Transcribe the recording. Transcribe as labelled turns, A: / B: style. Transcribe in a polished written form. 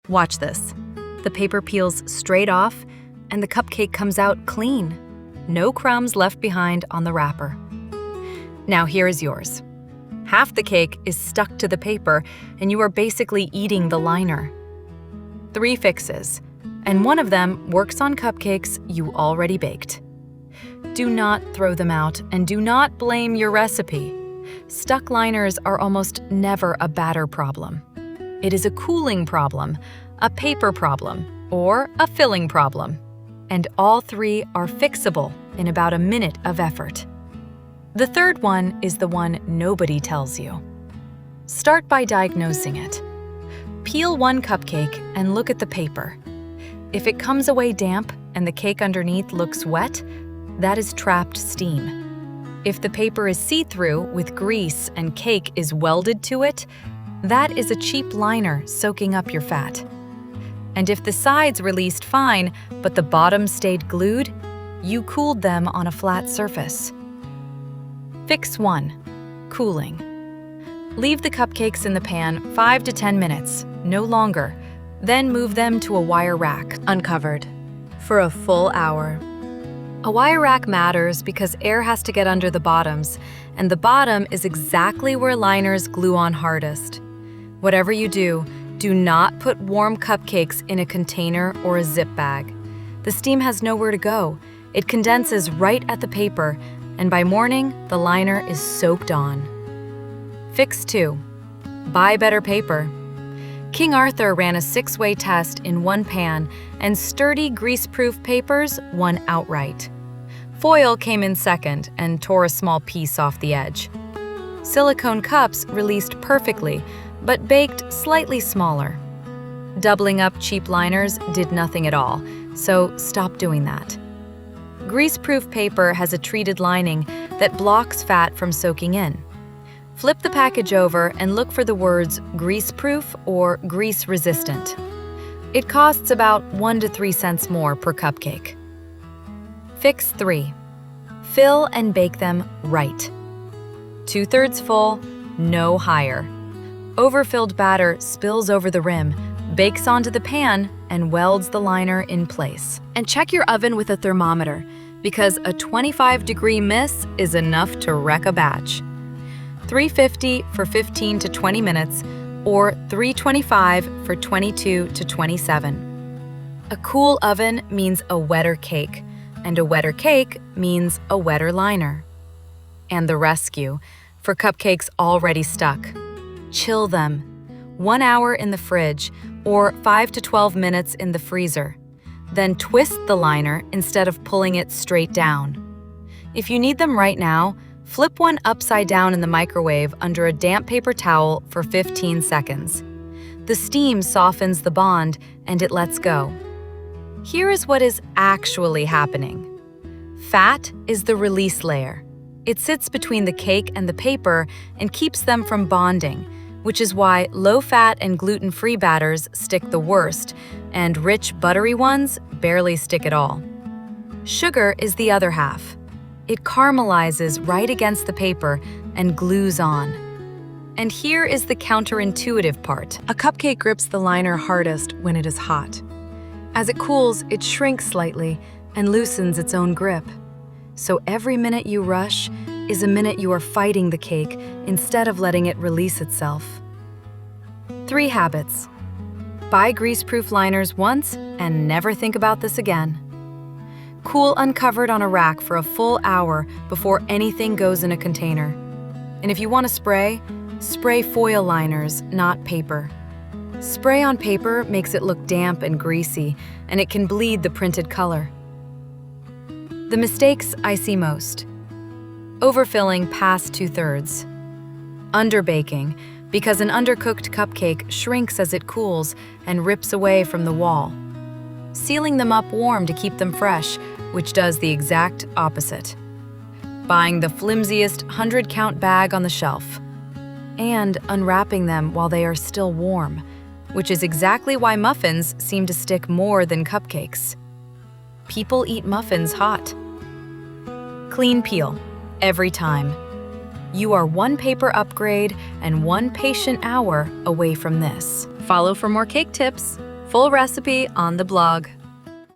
A: Watch this. The paper peels straight off, and the cupcake comes out clean. No crumbs left behind on the wrapper. Now here is yours. Half the cake is stuck to the paper, and you are basically eating the liner. 3 fixes, and one of them works on cupcakes you already baked. Do not throw them out, and do not blame your recipe. Stuck liners are almost never a batter problem. It is a cooling problem, a paper problem, or a filling problem. And all 3 are fixable in about a minute of effort. The third one is the one nobody tells you. Start by diagnosing it. Peel one cupcake and look at the paper. If it comes away damp and the cake underneath looks wet, that is trapped steam. If the paper is see-through with grease and cake is welded to it, that is a cheap liner soaking up your fat. And if the sides released fine, but the bottom stayed glued, you cooled them on a flat surface. Fix 1. Cooling. Leave the cupcakes in the pan 5 to 10 minutes, no longer. Then move them to a wire rack, uncovered, for a full hour. A wire rack matters because air has to get under the bottoms, and the bottom is exactly where liners glue on hardest. Whatever you do, do not put warm cupcakes in a container or a zip bag. The steam has nowhere to go. It condenses right at the paper, and by morning, the liner is soaked on. Fix 2. Buy better paper. King Arthur ran a 6-way test in one pan, and sturdy greaseproof papers won outright. Foil came in second and tore a small piece off the edge. Silicone cups released perfectly, but baked slightly smaller. Doubling up cheap liners did nothing at all, so stop doing that. Greaseproof paper has a treated lining that blocks fat from soaking in. Flip the package over and look for the words greaseproof or grease-resistant. It costs about 1 to 3 cents more per cupcake. Fix 3. Fill and bake them right. 2/3 full, no higher. Overfilled batter spills over the rim, bakes onto the pan, and welds the liner in place. And check your oven with a thermometer, because a 25-degree miss is enough to wreck a batch. 350 for 15 to 20 minutes, or 325 for 22 to 27. A cool oven means a wetter cake, and a wetter cake means a wetter liner. And the rescue, for cupcakes already stuck. Chill them. 1 hour in the fridge, or 5 to 12 minutes in the freezer. Then twist the liner instead of pulling it straight down. If you need them right now, flip one upside down in the microwave under a damp paper towel for 15 seconds. The steam softens the bond and it lets go. Here is what is actually happening. Fat is the release layer. It sits between the cake and the paper and keeps them from bonding, which is why low-fat and gluten-free batters stick the worst, and rich, buttery ones barely stick at all. Sugar is the other half. It caramelizes right against the paper and glues on. And here is the counterintuitive part. A cupcake grips the liner hardest when it is hot. As it cools, it shrinks slightly and loosens its own grip. So every minute you rush is a minute you are fighting the cake instead of letting it release itself. 3 habits. Buy greaseproof liners once and never think about this again. Cool uncovered on a rack for a full hour before anything goes in a container. And if you want to spray, spray foil liners, not paper. Spray on paper makes it look damp and greasy, and it can bleed the printed color. The mistakes I see most. Overfilling past 2/3. Underbaking, because an undercooked cupcake shrinks as it cools and rips away from the wall. Sealing them up warm to keep them fresh, which does the exact opposite. Buying the flimsiest 100-count bag on the shelf. And unwrapping them while they are still warm, which is exactly why muffins seem to stick more than cupcakes. People eat muffins hot. Clean peel, every time. You are 1 paper upgrade and 1 patient hour away from this. Follow for more cake tips. Full recipe on the blog.